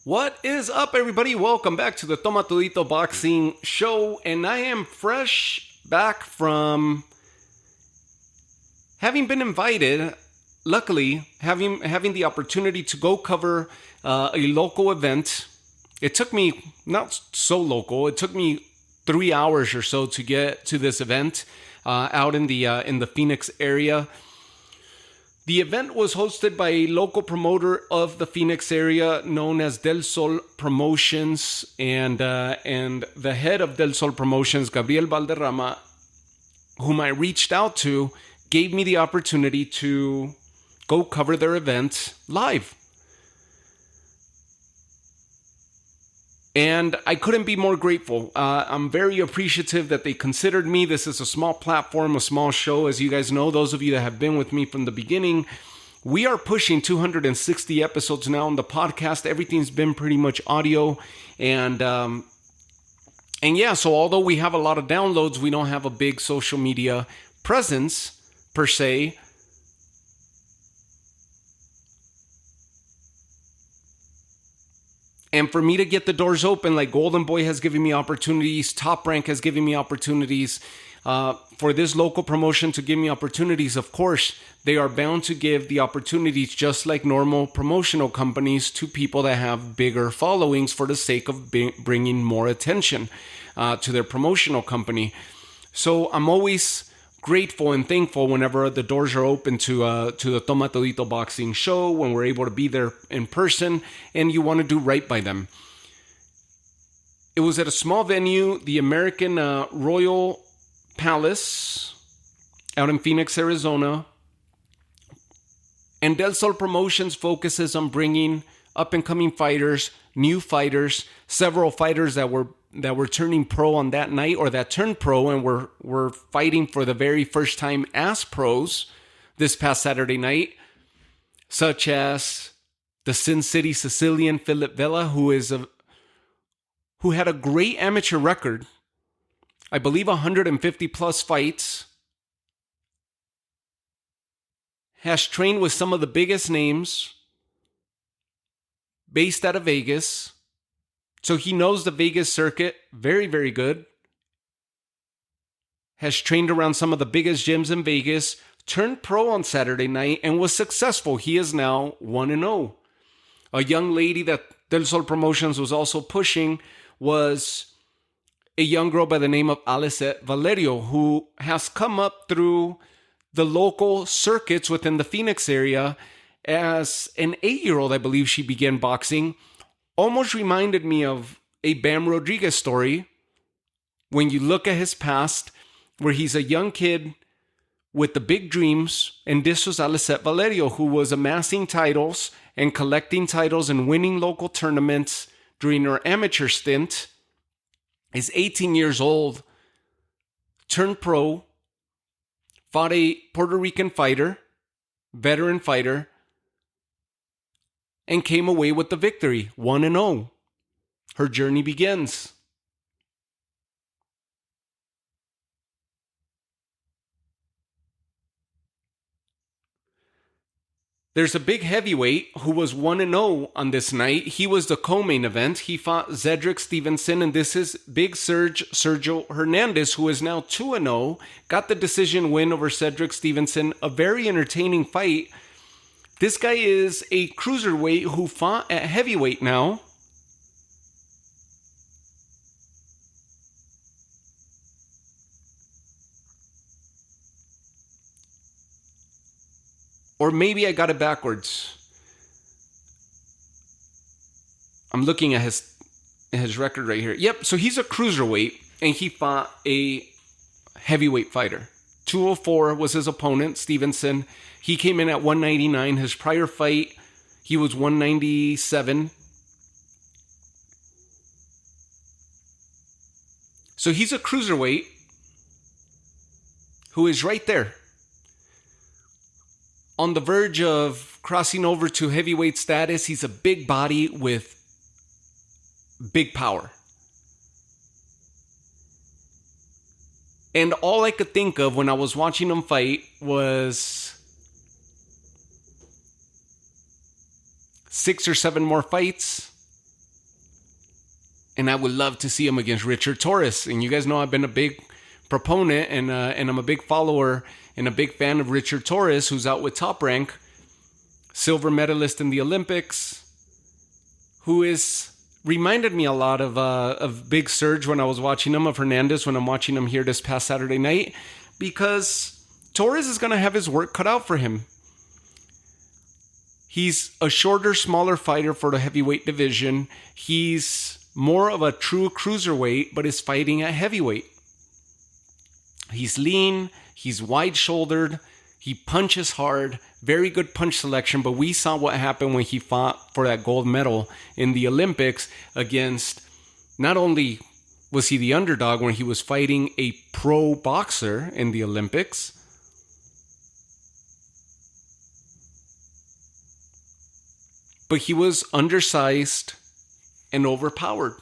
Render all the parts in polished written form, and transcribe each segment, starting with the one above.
What is up, everybody? Welcome back to the Toma Tudito Boxing Show, and I am fresh back from having been invited, luckily, having the opportunity to go cover a local event. It took me, not so local, it took me 3 hours or so to get to this event out in the Phoenix area. The event was hosted by a local promoter of the Phoenix area known as Sol Promotions, and the head of Sol Promotions, Gabriel Balderrama, whom I reached out to, gave me the opportunity to go cover their event live. And I couldn't be more grateful. I'm very appreciative that they considered me. This is a small platform, a small show. As you guys know, those of you that have been with me from the beginning, we are pushing 260 episodes now on the podcast. Everything's been pretty much audio. And yeah, so although we have a lot of downloads, we don't have a big social media presence per se. And for me to get the doors open, like Golden Boy has given me opportunities, Top Rank has given me opportunities, for this local promotion to give me opportunities, of course, they are bound to give the opportunities just like normal promotional companies to people that have bigger followings for the sake of bringing more attention to their promotional company. So I'm always grateful and thankful whenever the doors are open to the Toma Tudito Boxing Show, when we're able to be there in person and you want to do right by them. It was at a small venue, the American Royal Palace out in Phoenix, Arizona. And Del Sol Promotions focuses on bringing up-and-coming fighters, new fighters, several fighters that were turning pro on that night, or that turned pro and were fighting for the very first time as pros this past Saturday night, such as the Sin City Sicilian Phillip Vella, who had a great amateur record, I believe 150 plus fights, has trained with some of the biggest names, based out of Vegas. So he knows the Vegas circuit very, very good. Has trained around some of the biggest gyms in Vegas. Turned pro on Saturday night and was successful. He is now 1-0. A young lady that Del Sol Promotions was also pushing was a young girl by the name of Alicet Valerio, who has come up through the local circuits within the Phoenix area as an 8-year-old. I believe she began boxing. Almost reminded me of a Bam Rodriguez story when you look at his past, where he's a young kid with the big dreams, and this was Alicet Valerio, who was amassing titles and collecting titles and winning local tournaments during her amateur stint. Is 18 years old, turned pro, fought a Puerto Rican fighter, veteran fighter, and came away with the victory, 1-0. Her journey begins. There's a big heavyweight who was 1-0 on this night. He was the co-main event. He fought Cedric Stevenson, and this is Big Sergio Hernandez, who is now 2-0. Got the decision win over Cedric Stevenson. A very entertaining fight. This guy is a cruiserweight who fought at heavyweight now. Or maybe I got it backwards. I'm looking at his record right here. Yep, so he's a cruiserweight, and he fought a heavyweight fighter. 204 was his opponent, Stevenson. He came in at 199. His prior fight, he was 197. So he's a cruiserweight who is right there, on the verge of crossing over to heavyweight status. He's a big body with big power. And all I could think of when I was watching him fight was 6 or 7 more fights, And I would love to see him against Richard Torres. And you guys know I've been a big proponent and I'm a big follower and a big fan of Richard Torres, who's out with Top Rank, silver medalist in the Olympics, who is reminded me a lot of Big Surge when I was watching him, of Hernandez when I'm watching him here this past Saturday night, because Torres is going to have his work cut out for him. He's a shorter, smaller fighter for the heavyweight division. He's more of a true cruiserweight, but is fighting at heavyweight. He's lean, he's wide-shouldered, he punches hard, very good punch selection, but we saw what happened when he fought for that gold medal in the Olympics against, not only was he the underdog when he was fighting a pro boxer in the Olympics, but he was undersized and overpowered.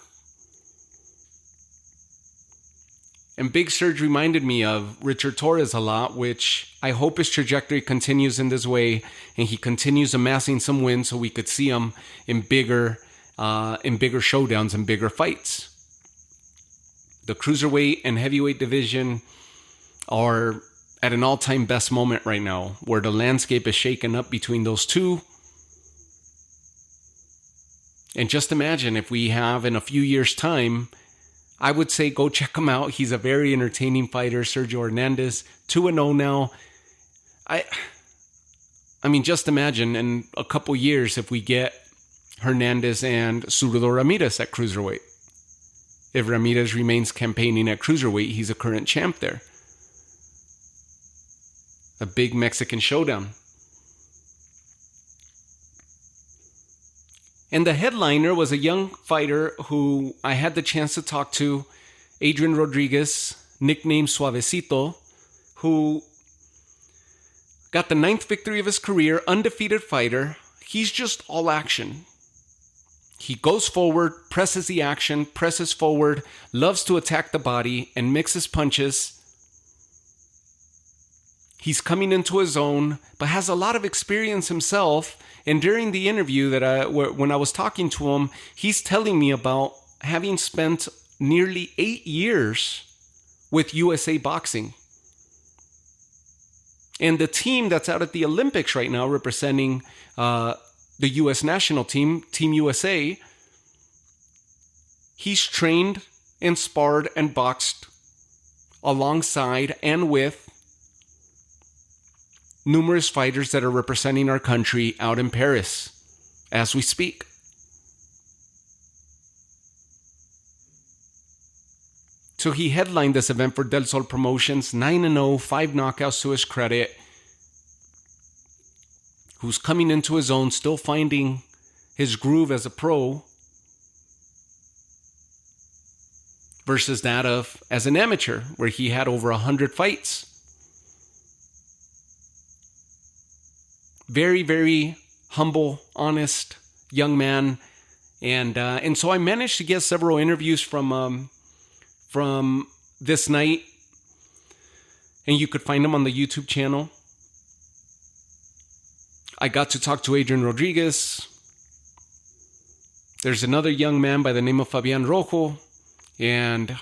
And Big Surge reminded me of Richard Torres a lot, which I hope his trajectory continues in this way and he continues amassing some wins so we could see him in bigger showdowns and bigger fights. The cruiserweight and heavyweight division are at an all-time best moment right now, where the landscape is shaken up between those two. And just imagine if we have, in a few years' time, I would say go check him out. He's a very entertaining fighter, Sergio Hernandez, 2-0 now. I mean, just imagine in a couple years if we get Hernandez and Zurdo Ramirez at cruiserweight. If Ramirez remains campaigning at cruiserweight, he's a current champ there. A big Mexican showdown. And the headliner was a young fighter who I had the chance to talk to, Adrian Rodriguez, nicknamed Suavecito, who got the 9th victory of his career, undefeated fighter. He's just all action. He goes forward, presses the action, presses forward, loves to attack the body, and mixes punches. He's coming into his own, but has a lot of experience himself. And during the interview when I was talking to him, he's telling me about having spent nearly 8 years with USA Boxing. And the team that's out at the Olympics right now representing the U.S. national team, Team USA, he's trained and sparred and boxed alongside and with numerous fighters that are representing our country out in Paris as we speak. So he headlined this event for Del Sol Promotions, 9-0, 5 knockouts to his credit, who's coming into his own, still finding his groove as a pro, versus that of as an amateur, where he had over 100 fights. Very, very humble, honest young man. And so I managed to get several interviews from this night. And you could find them on the YouTube channel. I got to talk to Adrian Rodriguez. There's another young man by the name of Fabian Rojo and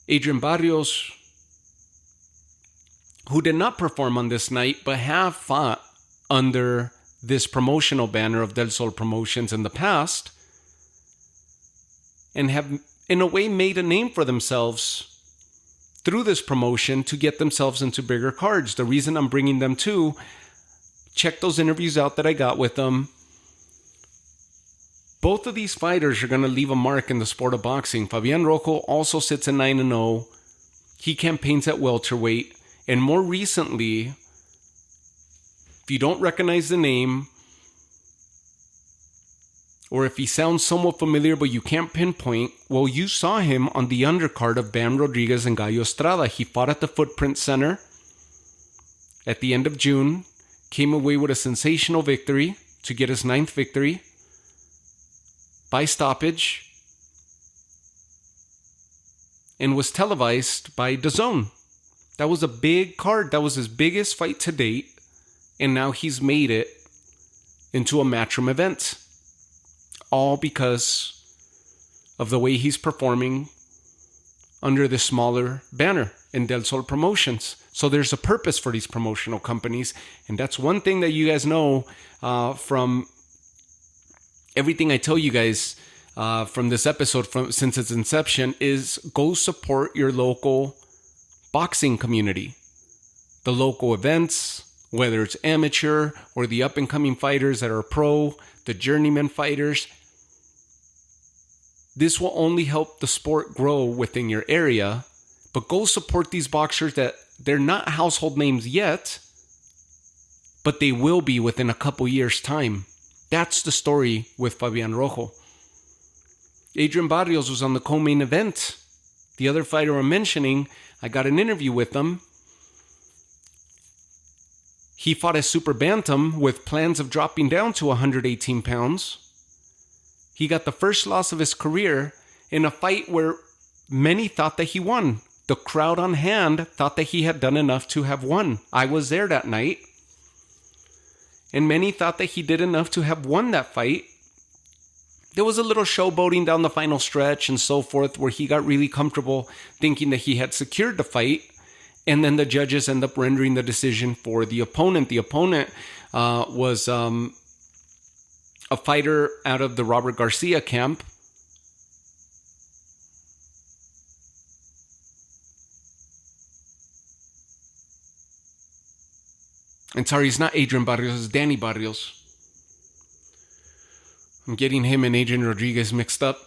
Danny Barrios, who did not perform on this night, but have fought under this promotional banner of Del Sol Promotions in the past, and have, in a way, made a name for themselves through this promotion to get themselves into bigger cards. The reason I'm bringing them to, check those interviews out that I got with them. Both of these fighters are going to leave a mark in the sport of boxing. Fabian Rojo also sits at 9-0. He campaigns at welterweight. And more recently, if you don't recognize the name, or if he sounds somewhat familiar but you can't pinpoint, well, you saw him on the undercard of Bam Rodriguez and Gallo Estrada. He fought at the Footprint Center at the end of June, came away with a sensational victory to get his 9th victory by stoppage, and was televised by DAZN. That was a big card. That was his biggest fight to date. And now he's made it into a Matchroom event. All because of the way he's performing under the smaller banner in Del Sol Promotions. So there's a purpose for these promotional companies. And that's one thing that you guys know from everything I tell you guys from this episode since its inception is go support your local boxing community. The local events, whether it's amateur or the up-and-coming fighters that are pro, the journeyman fighters. This will only help the sport grow within your area, but go support these boxers that they're not household names yet, but they will be within a couple years' time. That's the story with Fabian Rojo. Adrian Barrios was on the co-main event. The other fighter I'm mentioning, I got an interview with him. He fought as super bantam with plans of dropping down to 118 pounds. He got the first loss of his career in a fight where many thought that he won. The crowd on hand thought that he had done enough to have won. I was there that night. And many thought that he did enough to have won that fight. There was a little showboating down the final stretch and so forth where he got really comfortable thinking that he had secured the fight. And then the judges end up rendering the decision for the opponent. The opponent was a fighter out of the Robert Garcia camp. And sorry, it's not Adrian Barrios, it's Danny Barrios. I'm getting him and Adrian Rodriguez mixed up.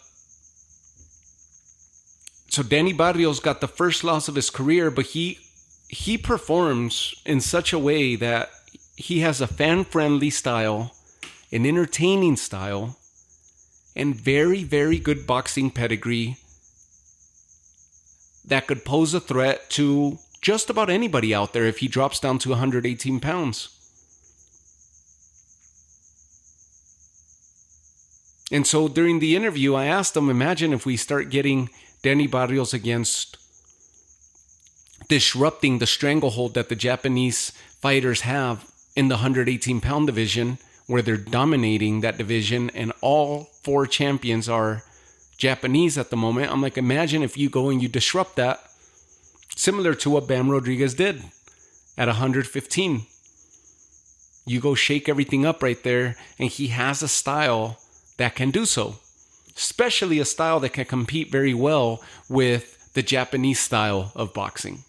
So Danny Barrios got the first loss of his career, but he performs in such a way that he has a fan-friendly style, an entertaining style, and very, very good boxing pedigree that could pose a threat to just about anybody out there if he drops down to 118 pounds. And so during the interview, I asked him, imagine if we start getting Danny Barrios against disrupting the stranglehold that the Japanese fighters have in the 118 pound division, where they're dominating that division and all four champions are Japanese at the moment. I'm like, imagine if you go and you disrupt that, similar to what Bam Rodriguez did at 115. You go shake everything up right there, and he has a style that can do so, especially a style that can compete very well with the Japanese style of boxing.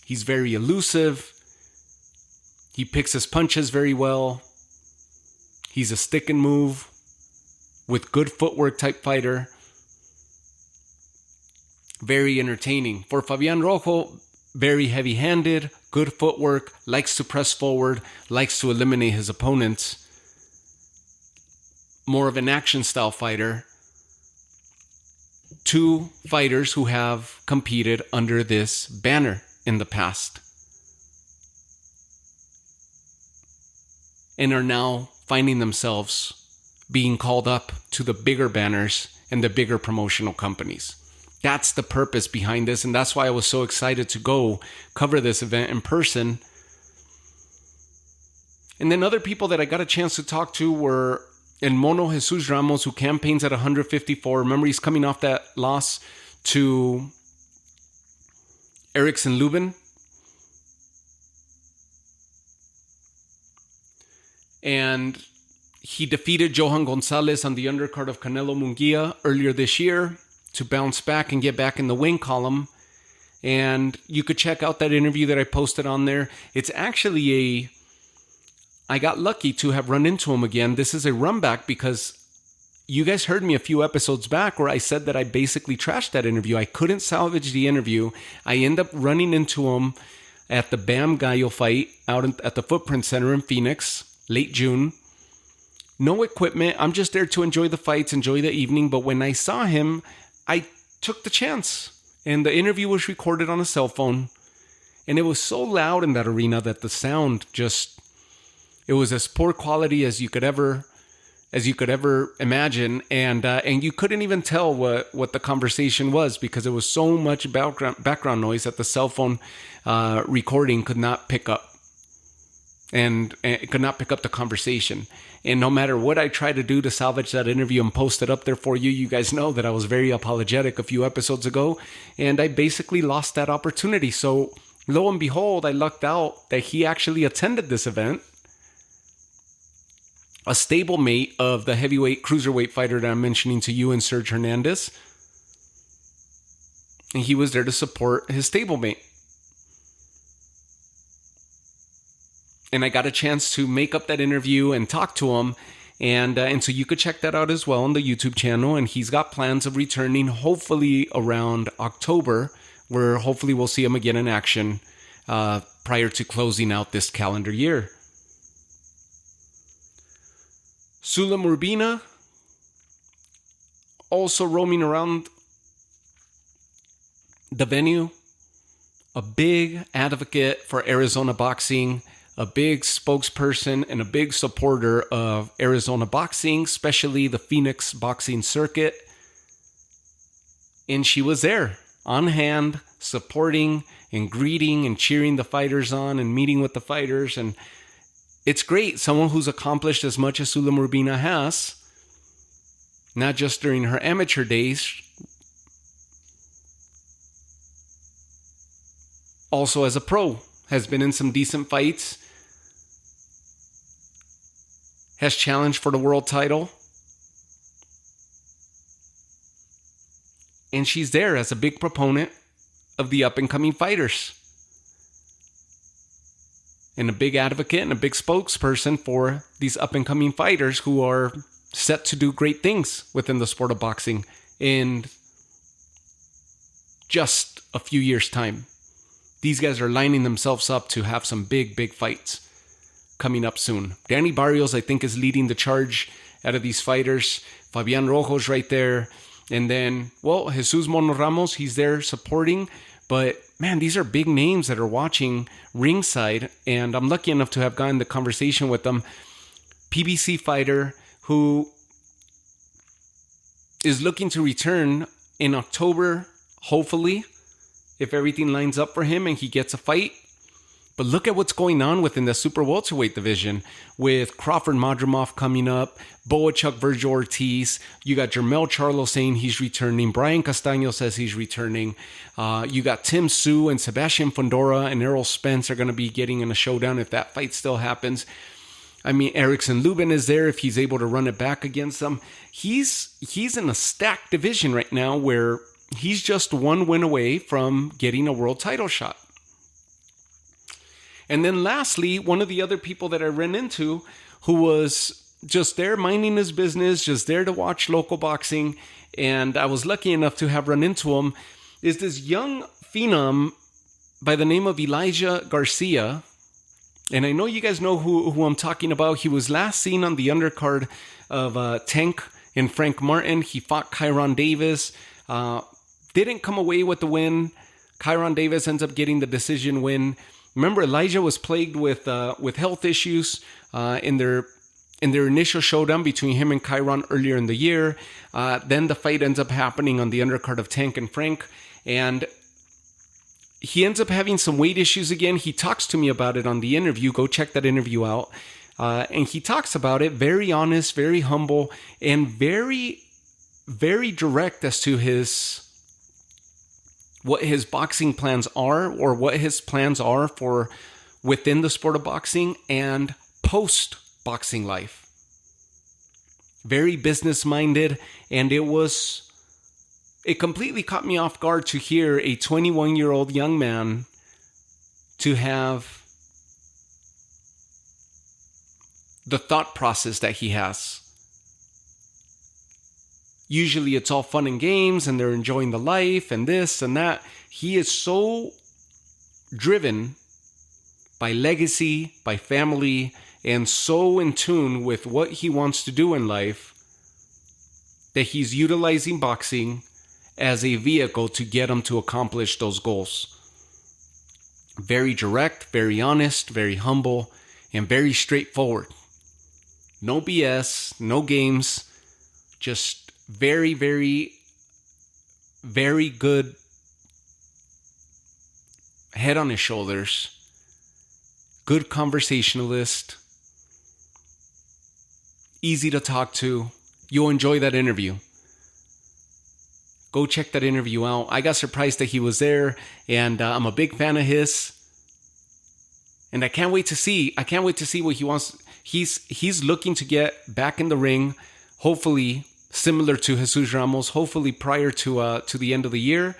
He's very elusive. He picks his punches very well. He's a stick and move with good footwork type fighter. Very entertaining. For Fabian Rojo, very heavy-handed, good footwork, likes to press forward, likes to eliminate his opponents. More of an action style fighter. Two fighters who have competed under this banner in the past and are now finding themselves being called up to the bigger banners and the bigger promotional companies. That's the purpose behind this, and that's why I was so excited to go cover this event in person. And then other people that I got a chance to talk to were El Mono Jesus Ramos, who campaigns at 154. Remember, he's coming off that loss to Erickson Lubin. And he defeated Johan Gonzalez on the undercard of Canelo Munguia earlier this year to bounce back and get back in the win column. And you could check out that interview that I posted on there. It's actually I got lucky to have run into him again. This is a run back because you guys heard me a few episodes back where I said that I basically trashed that interview. I couldn't salvage the interview. I end up running into him at the Bam Gallo fight out at the Footprint Center in Phoenix, late June. No equipment. I'm just there to enjoy the fights, enjoy the evening. But when I saw him, I took the chance. And the interview was recorded on a cell phone. And it was so loud in that arena that the sound just, it was as poor quality as you could ever imagine. And you couldn't even tell what the conversation was because there was so much background noise that the cell phone recording could not pick up. and could not pick up the conversation. And no matter what I tried to do to salvage that interview and post it up there for you, you guys know that I was very apologetic a few episodes ago, and I basically lost that opportunity. So lo and behold, I lucked out that he actually attended this event. A stablemate of the heavyweight cruiserweight fighter that I'm mentioning to you, and Sergio Hernandez. And he was there to support his stablemate. And I got a chance to make up that interview and talk to him. And so you could check that out as well on the YouTube channel. And he's got plans of returning hopefully around October, where hopefully we'll see him again in action prior to closing out this calendar year. Sulam Rubina, also roaming around the venue, a big advocate for Arizona boxing, a big spokesperson and a big supporter of Arizona boxing, especially the Phoenix boxing circuit. And she was there on hand, supporting and greeting and cheering the fighters on and meeting with the fighters. And it's great. Someone who's accomplished as much as Sulam Rubina has, not just during her amateur days, also as a pro, has been in some decent fights, has challenged for the world title, and she's there as a big proponent of the up-and-coming fighters, and a big advocate and a big spokesperson for these up-and-coming fighters who are set to do great things within the sport of boxing in just a few years' time. These guys are lining themselves up to have some big, big fights coming up soon. Danny Barrios, I think, is leading the charge out of these fighters. Fabian Rojo's right there. And then, well, Jesus Mono Ramos, he's there supporting. But, man, these are big names that are watching ringside. And I'm lucky enough to have gotten the conversation with them. PBC fighter who is looking to return in October, hopefully, if everything lines up for him and he gets a fight. But look at what's going on within the super welterweight division with Crawford Madrimov coming up, Boachuk Virgil Ortiz. You got Jermel Charlo saying he's returning. Brian Castaño says he's returning. You got Tim Tszyu and Sebastian Fundora and Errol Spence are going to be getting in a showdown if that fight still happens. I mean, Erickson Lubin is there if he's able to run it back against them. He's in a stacked division right now where he's just one win away from getting a world title shot. And then lastly, one of the other people that I ran into who was just there minding his business, just there to watch local boxing, and I was lucky enough to have run into him, is this young phenom by the name of Elijah Garcia. And I know you guys know who I'm talking about. He was last seen on the undercard of Tank and Frank Martin. He fought Kyron Davis. Didn't come away with the win. Kyron Davis ends up getting the decision win. Remember, Elijah was plagued with health issues in their initial showdown between him and Kyron earlier in the year. Then the fight ends up happening on the undercard of Tank and Frank, and he ends up having some weight issues again. He talks to me about it on the interview. Go check that interview out. And he talks about it, very honest, very humble, and very, very direct as to what his boxing plans are, or what his plans are for within the sport of boxing and post-boxing life. Very business-minded, and it completely caught me off guard to hear a 21-year-old young man to have the thought process that he has. Usually it's all fun and games and they're enjoying the life and this and that. He is so driven by legacy, by family, and so in tune with what he wants to do in life that he's utilizing boxing as a vehicle to get him to accomplish those goals. Very direct, very honest, very humble, and very straightforward. No BS, no games, just very, very, very good head on his shoulders good conversationalist, easy to talk to. You'll enjoy that interview. Go check that interview out. I got surprised that he was there, and I'm a big fan of his. And I can't wait to see what he wants. He's looking to get back in the ring, hopefully similar to Jesus Ramos, hopefully prior to the end of the year.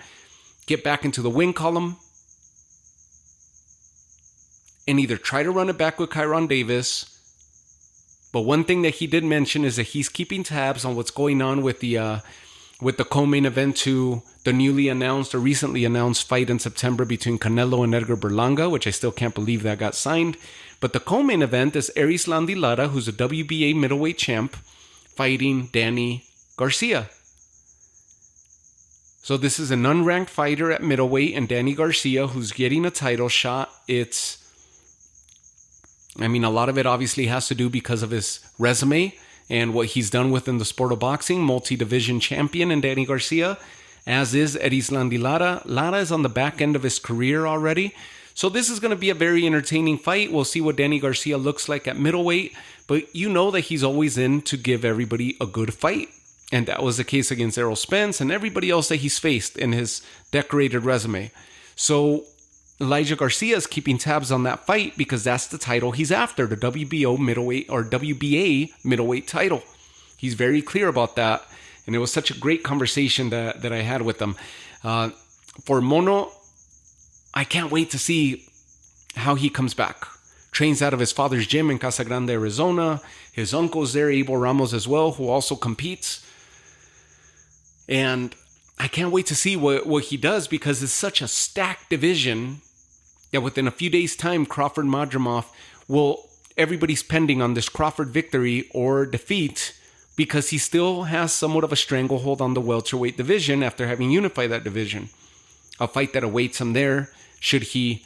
Get back into the win column and either try to run it back with Kyron Davis. But one thing that he did mention is that he's keeping tabs on what's going on with the co-main event to the newly announced or recently announced fight in September between Canelo and Edgar Berlanga, which I still can't believe that got signed. But the co-main event is Erislandy Lara, who's a WBA middleweight champ, fighting Danny Garcia. So this is an unranked fighter at middleweight, and Danny Garcia, who's getting a title shot. A lot of it obviously has to do because of his resume and what he's done within the sport of boxing, multi-division champion in Danny Garcia, as is Erislandy Lara. Lara is on the back end of his career already. So this is going to be a very entertaining fight. We'll see what Danny Garcia looks like at middleweight, but you know that he's always in to give everybody a good fight. And that was the case against Errol Spence and everybody else that he's faced in his decorated resume. So Elijah Garcia is keeping tabs on that fight because that's the title he's after, the WBO middleweight or WBA middleweight title. He's very clear about that. And it was such a great conversation that I had with him. For Mono, I can't wait to see how he comes back. Trains out of his father's gym in Casa Grande, Arizona. His uncle's there, Abel Ramos as well, who also competes. And I can't wait to see what he does because it's such a stacked division that within a few days' time, Crawford Madrimov everybody's pending on this Crawford victory or defeat because he still has somewhat of a stranglehold on the welterweight division after having unified that division. A fight that awaits him there, should he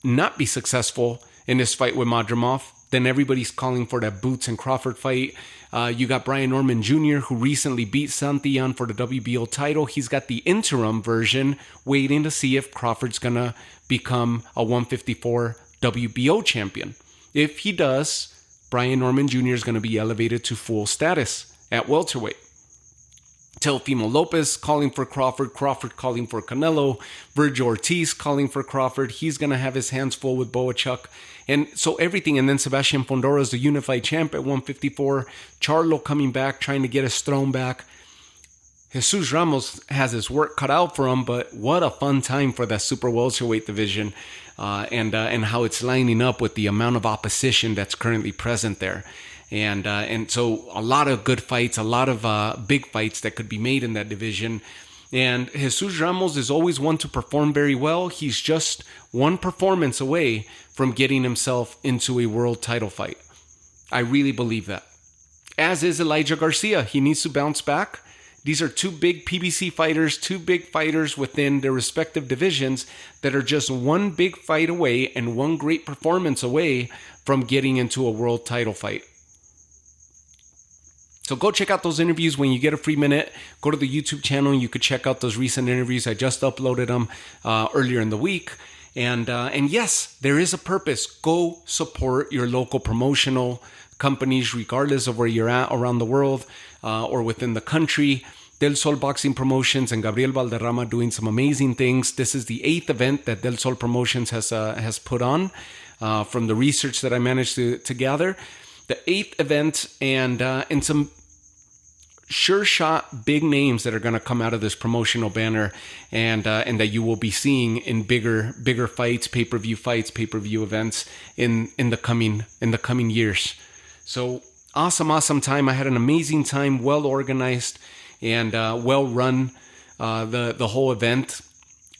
not be successful in this fight with Madrimov, then everybody's calling for that Boots and Crawford fight. You got Brian Norman Jr., who recently beat Santillan for the WBO title. He's got the interim version, waiting to see if Crawford's going to become a 154 WBO champion. If he does, Brian Norman Jr. is going to be elevated to full status at welterweight. Teofimo Lopez calling for Crawford, Crawford calling for Canelo, Virgil Ortiz calling for Crawford. He's going to have his hands full with Boachuk. And so everything. And then Sebastian Fondora is the unified champ at 154. Charlo coming back, trying to get his throne back. Jesus Ramos has his work cut out for him, but what a fun time for that super welterweight division and how it's lining up with the amount of opposition that's currently present there. And so a lot of good fights, a lot of big fights that could be made in that division. And Jesus Ramos is always one to perform very well. He's just one performance away from getting himself into a world title fight. I really believe that. As is Elijah Garcia. He needs to bounce back. These are two big PBC fighters, two big fighters within their respective divisions that are just one big fight away and one great performance away from getting into a world title fight. So go check out those interviews when you get a free minute. Go to the YouTube channel and you could check out those recent interviews. I just uploaded them earlier in the week. And yes, there is a purpose. Go support your local promotional companies, regardless of where you're at around the world or within the country. Del Sol Boxing Promotions and Gabriel Balderrama doing some amazing things. This is the 8th event that Del Sol Promotions has put on from the research that I managed to gather. The 8th event and some sure shot big names that are going to come out of this promotional banner and that you will be seeing in bigger fights, pay-per-view events in the coming years. So awesome time. I had an amazing time, well organized and well run. The whole event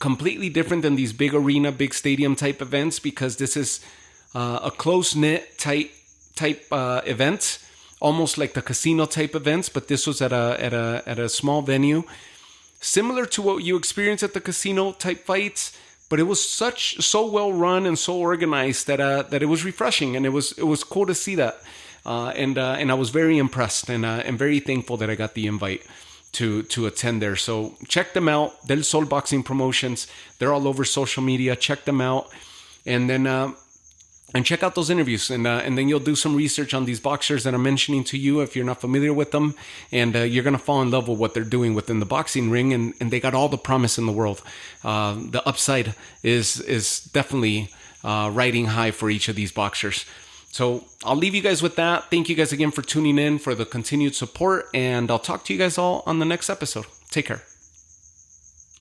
completely different than these big arena, big stadium type events because this is a close knit type event, almost like the casino type events, but this was at a small venue, similar to what you experience at the casino type fights. But it was so well run and so organized that it was refreshing, and it was cool to see that, and I was very impressed and very thankful that I got the invite to attend there. So check them out, Del Sol Boxing Promotions. They're all over social media. Check them out, and then. And check out those interviews, and then you'll do some research on these boxers that I'm mentioning to you if you're not familiar with them, and you're going to fall in love with what they're doing within the boxing ring, and they got all the promise in the world. The upside is definitely riding high for each of these boxers. So I'll leave you guys with that. Thank you guys again for tuning in, for the continued support, and I'll talk to you guys all on the next episode. Take care.